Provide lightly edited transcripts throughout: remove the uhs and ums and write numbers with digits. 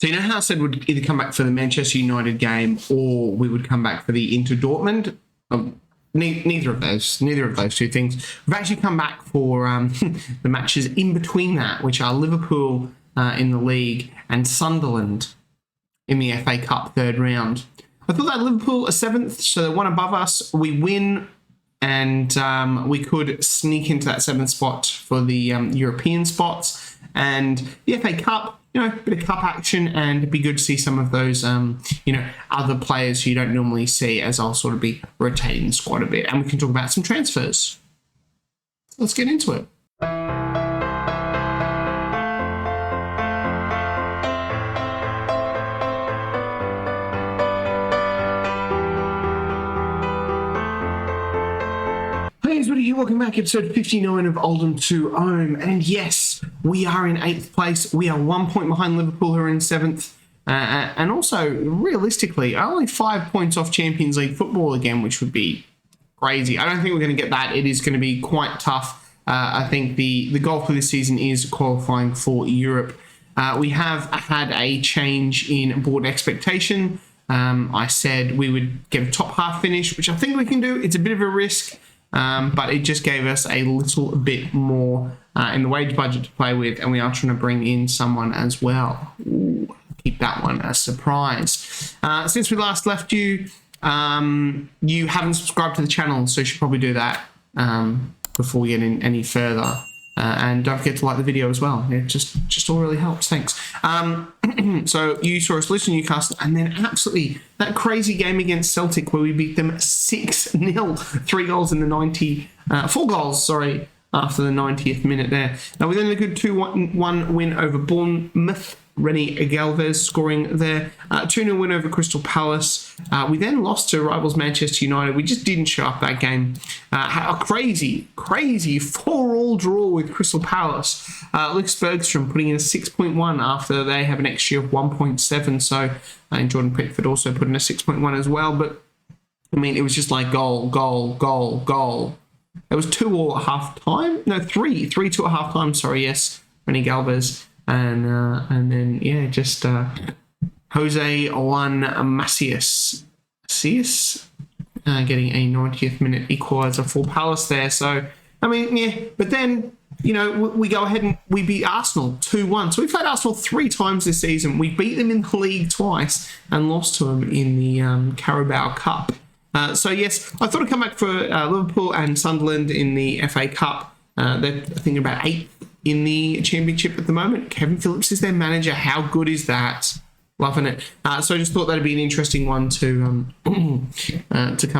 So you know how I said we'd either come back for the Manchester United game or we would come back for the Inter Dortmund? Neither of those two things. We've actually come back for the matches in between that, which are Liverpool in the league and Sunderland in the FA Cup third round. I thought that Liverpool are 7th, so they're one above us. We win, and we could sneak into that 7th spot for the European spots. And the FA Cup, a bit of cup action, and it'd be good to see some of those, other players who you don't normally see, as I'll sort of be rotating the squad a bit. And we can talk about some transfers. Let's get into it. Welcome back, episode 59 of Oldham to Ohm. And yes, we are in 8th place. We are 1 point behind Liverpool, who are in 7th. And also, realistically, only 5 points off Champions League football again, which would be crazy. I don't think we're going to get that. It is going to be quite tough. I think the goal for this season is qualifying for Europe. We have had a change in board expectation. I said we would get a top half finish, which I think we can do. It's a bit of a risk. But it just gave us a little bit more in the wage budget to play with, and we are trying to bring in someone as well. Ooh, keep that one a surprise. Since we last left you, you haven't subscribed to the channel, so you should probably do that before we get in any further. And don't forget to like the video as well. It just all really helps. Thanks. So you saw us listen to Newcastle, and then absolutely that crazy game against Celtic where we beat them 6-0, 3 goals in the 4 goals, after the 90th minute there. Now we then had a good 2-1 win over Bournemouth. Rennie Galvez scoring there. 2-0 win over Crystal Palace. We then lost to rivals Manchester United. We just didn't show up that game. A crazy 4-4 draw with Crystal Palace. Lucas Bergstrom putting in a 6.1 after they have an XG of 1.7. So, and Jordan Pickford also put in a 6.1 as well. But, I mean, it was just like goal. It was 2-2 at half time. No, 3-2 at half time. Sorry, yes. Rennie Galvez. And then just Jose Juan Macias getting a 90th minute equaliser for Palace there. So I mean, but then we go ahead and we beat Arsenal 2-1. So we've played Arsenal 3 times this season. We beat them in the league twice and lost to them in the Carabao Cup. So yes, I thought I'd come back for Liverpool and Sunderland in the FA Cup. They're I think about 8th in the championship at the moment. Kevin Phillips is their manager. How good is that? Loving it. So I just thought that'd be an interesting one to come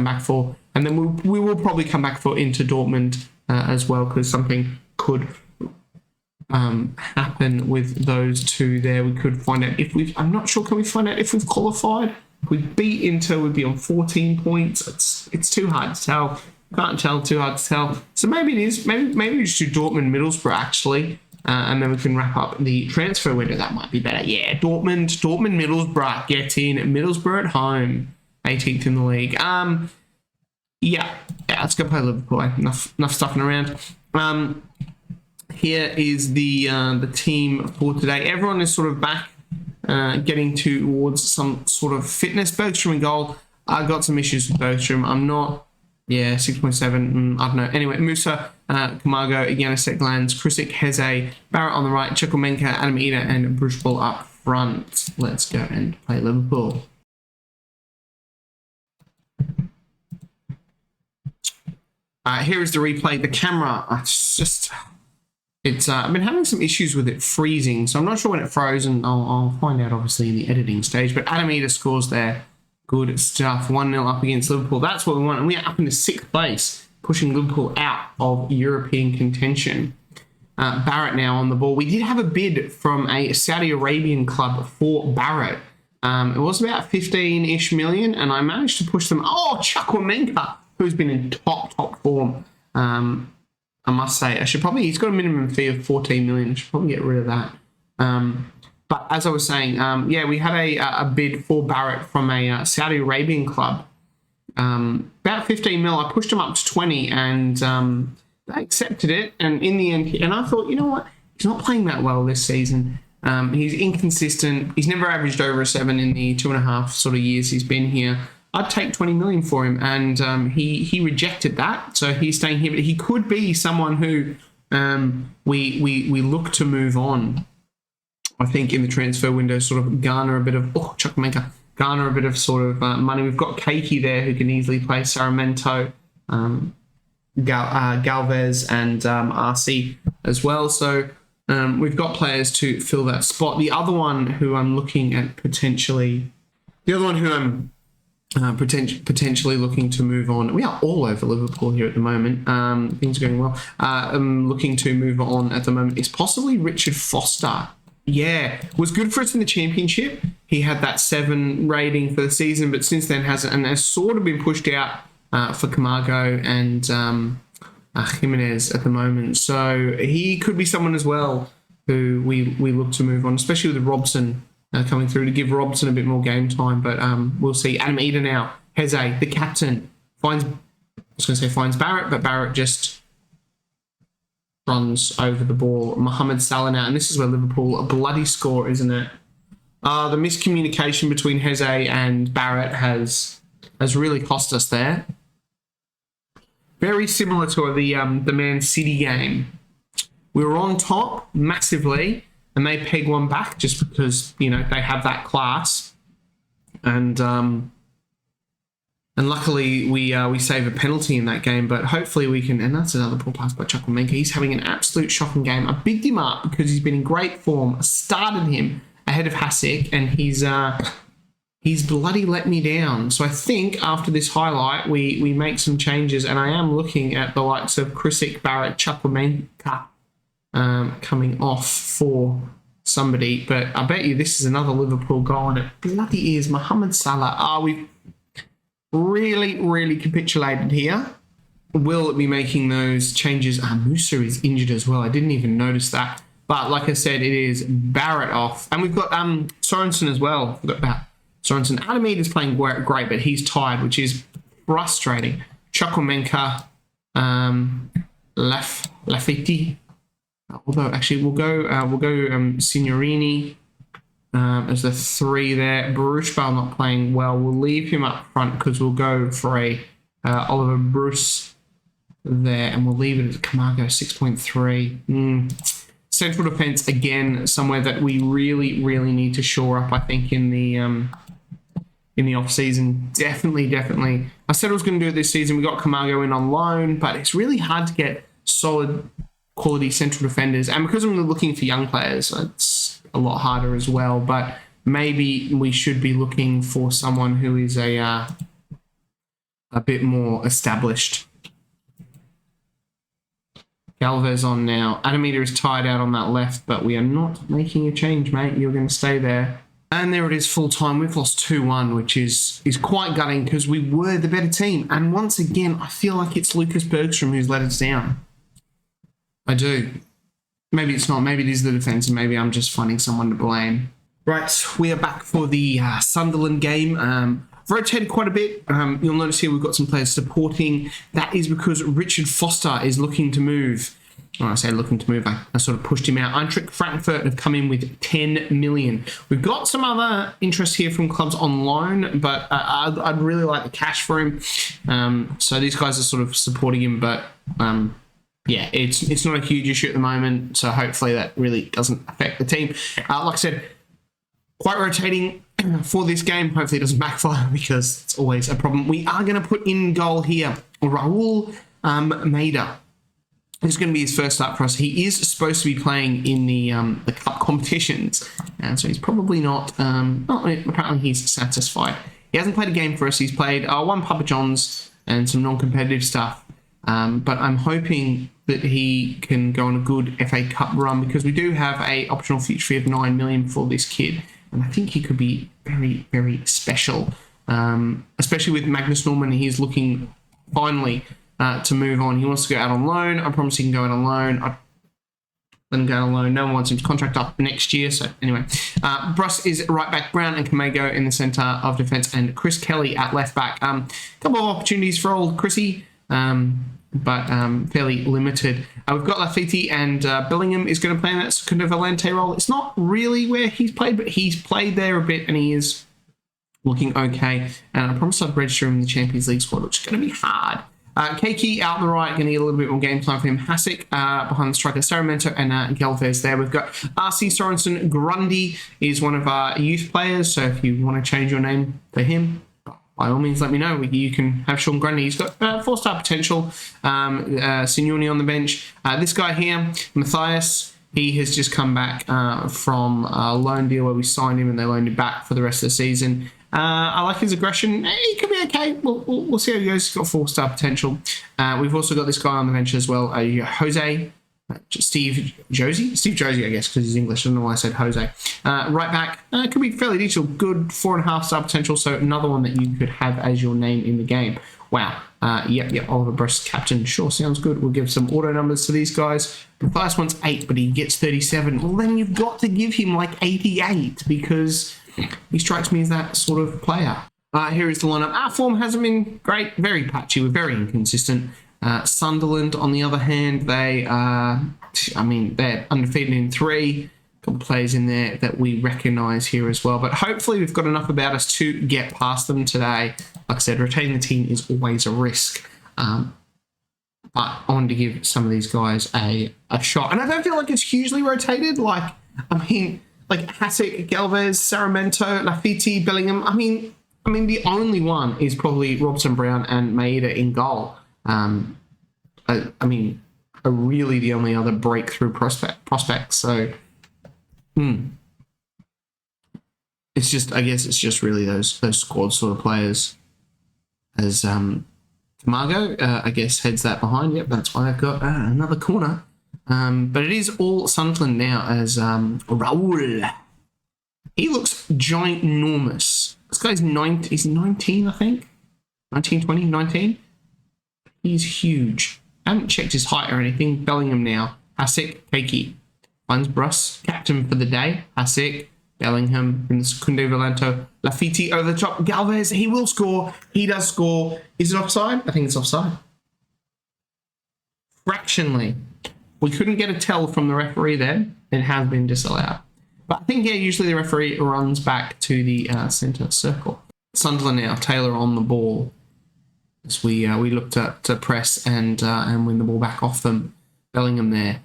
back for. And then we will probably come back for Inter Dortmund as well, because something could happen with those two there. We could find out if I'm not sure, can we find out if we've qualified? If we beat Inter, we'd be on 14 points. It's too hard to tell. Can't tell, too hard to tell. So maybe it is. Maybe we just do Dortmund Middlesbrough actually, and then we can wrap up the transfer window. That might be better. Yeah, Dortmund Middlesbrough, get in. Middlesbrough at home, 18th in the league. Yeah. Let's go play Liverpool. Enough stuffing around. Here is the team for today. Everyone is sort of back, getting towards some sort of fitness. Bergstrom in goal. I got some issues with Bergstrom. I'm not. Yeah, 6.7, I don't know. Anyway, Musa, Camargo, Yanisek Glans, Krisic, Heze, Barrett on the right, Chukwuemeka, Adam Ida, and Bruce Ball up front. Let's go and play Liverpool. Here is the replay. The camera, I've been having some issues with it freezing, so I'm not sure when it froze, and I'll find out obviously in the editing stage. But Adam Ida scores there. Good stuff. 1-0 up against Liverpool. That's what we want. And we are up into 6th place, pushing Liverpool out of European contention. Barrett now on the ball. We did have a bid from a Saudi Arabian club for Barrett. It was about 15-ish million, and I managed to push them. Oh, Chukwuemeka, who's been in top form. I must say, he's got a minimum fee of 14 million. I should probably get rid of that. But as I was saying, we had a bid for Barrett from a Saudi Arabian club. About 15 mil. I pushed him up to 20, and they accepted it. And in the end, and I thought, you know what? He's not playing that well this season. He's inconsistent. He's never averaged over a 7 in the 2.5 sort of years he's been here. I'd take 20 million for him, and he rejected that, so he's staying here. But he could be someone who we look to move on. I think in the transfer window, sort of garner a bit of garner a bit of sort of money. We've got Keiki there who can easily play Sarmiento, Galvez, and RC as well. So we've got players to fill that spot. The other one who I'm looking at potentially looking to move on. We are all over Liverpool here at the moment. Things are going well. I'm looking to move on at the moment is possibly Richard Foster. Yeah, was good for us in the championship. He had that 7 rating for the season, but since then hasn't, and has sort of been pushed out for Camargo and Jimenez at the moment. So he could be someone as well who we look to move on, especially with Robson coming through to give Robson a bit more game time. But we'll see. Adam Eder now. Heze, the captain, finds Barrett, but Barrett just runs over the ball. Mohamed Salah now, and this is where Liverpool, a bloody score, isn't it? The miscommunication between Heze and Barrett has really cost us there. Very similar to the Man City game. We were on top massively, and they peg one back just because, you know, they have that class. And luckily we save a penalty in that game, but hopefully we can. And that's another poor pass by Chukwuemeka. He's having an absolute shocking game. I bigged him up because he's been in great form. I started him ahead of Hasek, and he's bloody let me down. So I think after this highlight, we make some changes, and I am looking at the likes of Krisic, Barrett, Chukwuemeka coming off for somebody. But I bet you this is another Liverpool goal, and it bloody is. Mohamed Salah. We've really capitulated here. Will it be making those changes? Musa is injured as well. I didn't even notice that. But like I said, it is Barrett off. And we've got Sorensen as well. Forgot about Sorensen. Adam Eder is playing great, but he's tired, which is frustrating. Chukwuemeka, Lafiti. Although actually we'll go Signorini as the 3 there. Baruchbal not playing well. We'll leave him up front because we'll go for a Oliver Bruce there, and we'll leave it at Camargo 6.3. Central defence again, somewhere that we really need to shore up. I think in the off season, definitely. I said I was going to do it this season. We got Camargo in on loan, but it's really hard to get solid quality central defenders, and because I'm looking for young players, it's a lot harder as well. But maybe we should be looking for someone who is a bit more established. Galvez on now. Adam Eder is tied out on that left, but we are not making a change, mate. You're going to stay there. And there it is, full time. We've lost 2-1, which is quite gutting because we were the better team. And once again, I feel like it's Lucas Bergstrom who's let us down. I do. Maybe it's not. Maybe it is the defence, and maybe I'm just finding someone to blame. Right, we are back for the Sunderland game. Rotated quite a bit. You'll notice here we've got some players supporting. That is because Richard Foster is looking to move. When I say looking to move, I sort of pushed him out. Eintracht Frankfurt have come in with 10 million. We've got some other interest here from clubs on loan, but I'd really like the cash for him. So these guys are sort of supporting him, but yeah, it's not a huge issue at the moment. So hopefully that really doesn't affect the team. Like I said, quite rotating for this game. Hopefully it doesn't backfire because it's always a problem. We are going to put in goal here Raul Maida. This is going to be his first start for us. He is supposed to be playing in the cup competitions, and so he's probably not. Apparently he's satisfied. He hasn't played a game for us. He's played one Papa John's and some non-competitive stuff. But I'm hoping that he can go on a good FA Cup run because we do have a optional future fee of 9 million for this kid, and I think he could be very special. Especially with Magnus Norman, he's looking finally to move on. He wants to go out on loan. I promise he can go out on loan. I let him go out on loan. No one wants him to contract up next year. So anyway, Bruss is right back. Brown and Kamego in the centre of defence, and Chris Kelly at left back. Couple of opportunities for old Chrissy. but fairly limited. We've got Lafiti, and Bellingham is going to play in that Secundo Volante role. It's not really where he's played, but he's played there a bit, and he is looking okay. And I promised I'd register him in the Champions League squad, which is going to be hard. Keiki out on the right, going to get a little bit more game time for him. Hasek behind the striker, Sarmiento, and Galvez there. We've got RC Sorensen. Grundy is one of our youth players, so if you want to change your name for him, by all means, let me know. You can have Sean Grundy. He's got 4-star potential. Signoni on the bench. This guy here, Matthias, he has just come back from a loan deal where we signed him and they loaned him back for the rest of the season. I like his aggression. He could be okay. We'll see how he goes. He's got 4-star potential. We've also got this guy on the bench as well, Jose. Steve Josie, I guess, because he's English. I don't know why I said Jose. Right back, could be fairly decent. Good 4.5-star potential. So another one that you could have as your name in the game. Wow. Yep. Oliver Brest, captain. Sure, sounds good. We'll give some auto numbers to these guys. Matthias wants 8, but he gets 37. Well, then you've got to give him like 88 because he strikes me as that sort of player. Here is the lineup. Our form hasn't been great. Very patchy. We're very inconsistent. Sunderland, on the other hand, they're undefeated in 3. A couple of players in there that we recognise here as well. But hopefully we've got enough about us to get past them today. Like I said, retaining the team is always a risk. But I wanted to give some of these guys a shot. And I don't feel like it's hugely rotated. Like Hasek, Galvez, Sarmiento, Lafiti, Bellingham. I mean, the only one is probably Robson Brown and Maeda in goal. Are really the only other breakthrough prospects. So, it's just really those squad sort of players. As Camargo, I guess, heads that behind. Yep, that's why I've got another corner. But it is all Sunderland now as Raul. He looks ginormous. This guy's 19, he's 19, I think. 19, 20, 19. He's huge. I haven't checked his height or anything. Bellingham now. Hasek, Keiki. Finds Bruss, captain for the day. Hasek, Bellingham, in the Secundo Volante. Lafiti over the top. Galvez, he will score. He does score. Is it offside? I think it's offside. Fractionally. We couldn't get a tell from the referee then. It has been disallowed. But I think, usually the referee runs back to the centre circle. Sunderland now. Taylor on the ball. As we look to press and win the ball back off them. Bellingham there.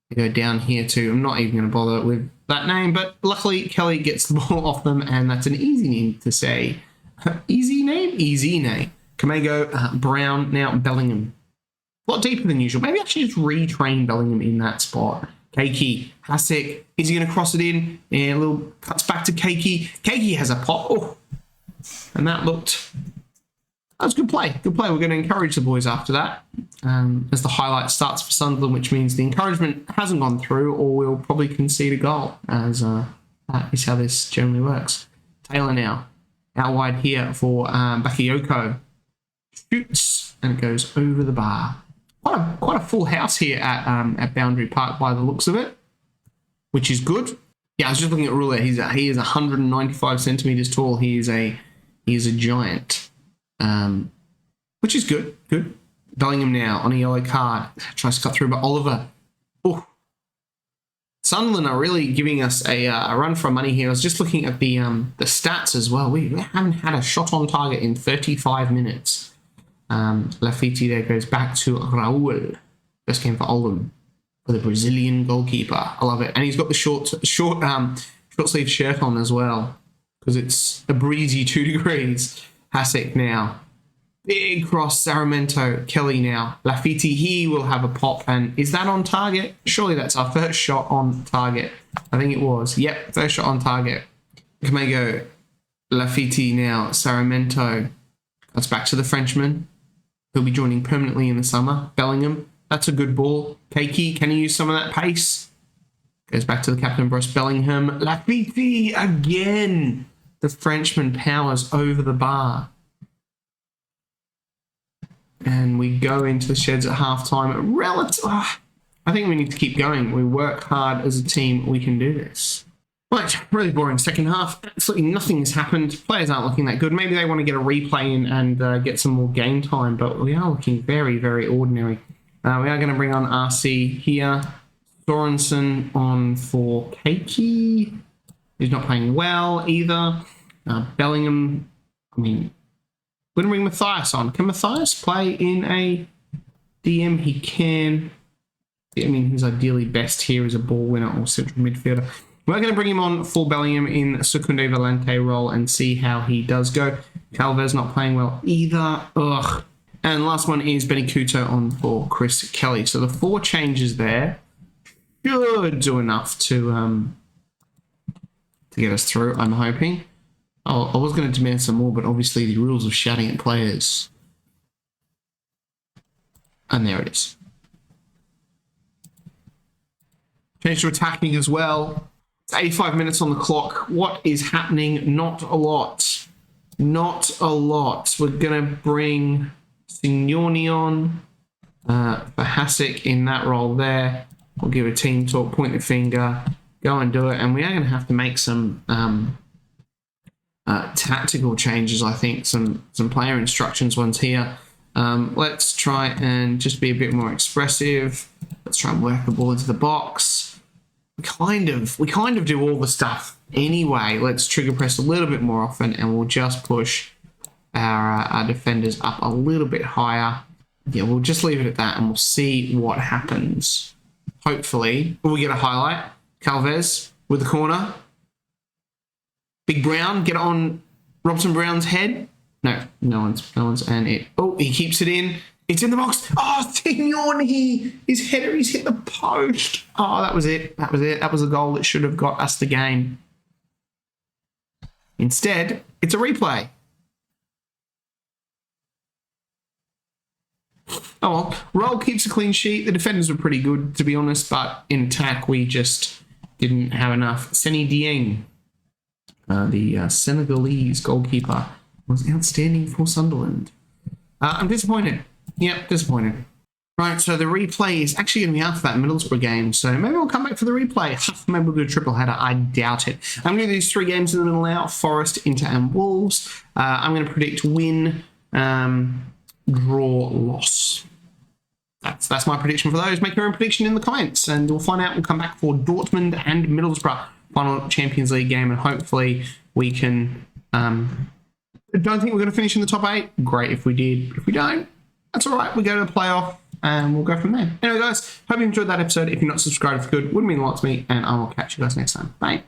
They go down here too. I'm not even going to bother with that name, but luckily Kelly gets the ball off them, and that's an easy name to say. Easy name? Easy name. Kamego, Brown, now Bellingham. A lot deeper than usual. Maybe I should just retrain Bellingham in that spot. Keiki, Hasek, is he going to cross it in? And a little cuts back to Keiki. Keiki has a pop. Oh, and that was good play. Good play. We're going to encourage the boys after that. As the highlight starts for Sunderland, which means the encouragement hasn't gone through, or we'll probably concede a goal, as that is how this generally works. Taylor now. Out wide here for Bakayoko. Shoots, and it goes over the bar. Quite a full house here at Boundary Park by the looks of it, which is good. Yeah, I was just looking at Ruler. He is 195 centimeters tall. He is a giant, which is good. Good. Bellingham now on a yellow card. Tries to cut through, but Oliver. Oh, Sunderland are really giving us a run for money here. I was just looking at the stats as well. We haven't had a shot on target in 35 minutes. Lafiti there goes back to Raul. Best game for Oldham for the Brazilian goalkeeper. I love it. And he's got the short sleeve shirt on as well, because it's a breezy 2 degrees. Hasek now. Big cross, Sarmiento. Kelly now. Lafiti, he will have a pop. And is that on target? Surely that's our first shot on target. I think it was. Yep, first shot on target. Kamego, Lafiti now. Sarmiento. That's back to the Frenchman. He'll be joining permanently in the summer. Bellingham, that's a good ball. Keiki, can he use some of that pace? Goes back to the captain, Bruce Bellingham. Lafiti again. The Frenchman powers over the bar. And we go into the sheds at halftime. I think we need to keep going. We work hard as a team. We can do this. Right, really boring second half. Absolutely nothing has happened. Players aren't looking that good. Maybe they want to get a replay in and get some more game time, but we are looking very, very ordinary. We are going to bring on RC here. Sorensen on for Keiki. He's not playing well either. Bellingham, we're going to bring Matthias on. Can Matthias play in a DM? He can. He's ideally best here as a ball winner or central midfielder. We're going to bring him on for Bellingham in Secunde Valente role and see how he does go. Calvez not playing well either. Ugh. And last one is Benny Couto on for Chris Kelly. So the 4 changes there should do enough to get us through, I'm hoping. I was going to demand some more, but obviously the rules of shouting at players. And there it is. Change to attacking as well. 85 minutes on the clock. What is happening? Not a lot. Not a lot. We're going to bring Signoni on for Hasek in that role there. We'll give a team talk, point the finger, go and do it. And we are going to have to make some tactical changes, I think. Some player instructions ones here. Let's try and just be a bit more expressive. Let's try and work the ball into the box. We kind of do all the stuff anyway. Let's trigger press a little bit more often, and we'll just push our defenders up a little bit higher. Yeah, we'll just leave it at that, and we'll see what happens. Hopefully, will we get a highlight? Calvez with the corner. Big Brown, get it on Robson Brown's head. No one's, and it. Oh, he keeps it in. It's in the box. Oh, Signoni! His header, he's hit the post. Oh, that was it. That was a goal that should have got us the game. Instead, it's a replay. Oh well, Roll keeps a clean sheet. The defenders were pretty good, to be honest, but in attack, we just didn't have enough. Seni Dieng, the Senegalese goalkeeper, was outstanding for Sunderland. I'm disappointed. Yep, disappointed. Right, so the replay is actually going to be after that Middlesbrough game, so maybe we'll come back for the replay. Maybe we'll do a triple header. I doubt it. I'm going to do these 3 games in the middle now. Forest, Inter and Wolves. I'm going to predict win, draw, loss. That's my prediction for those. Make your own prediction in the comments, and we'll find out. We'll come back for Dortmund and Middlesbrough final Champions League game, and hopefully we can... don't think we're going to finish in the top 8. Great if we did. If we don't, that's all right. We go to the playoff and we'll go from there. Anyway, guys, hope you enjoyed that episode. If you're not subscribed, if you could, wouldn't mean a lot to me, and I will catch you guys next time. Bye.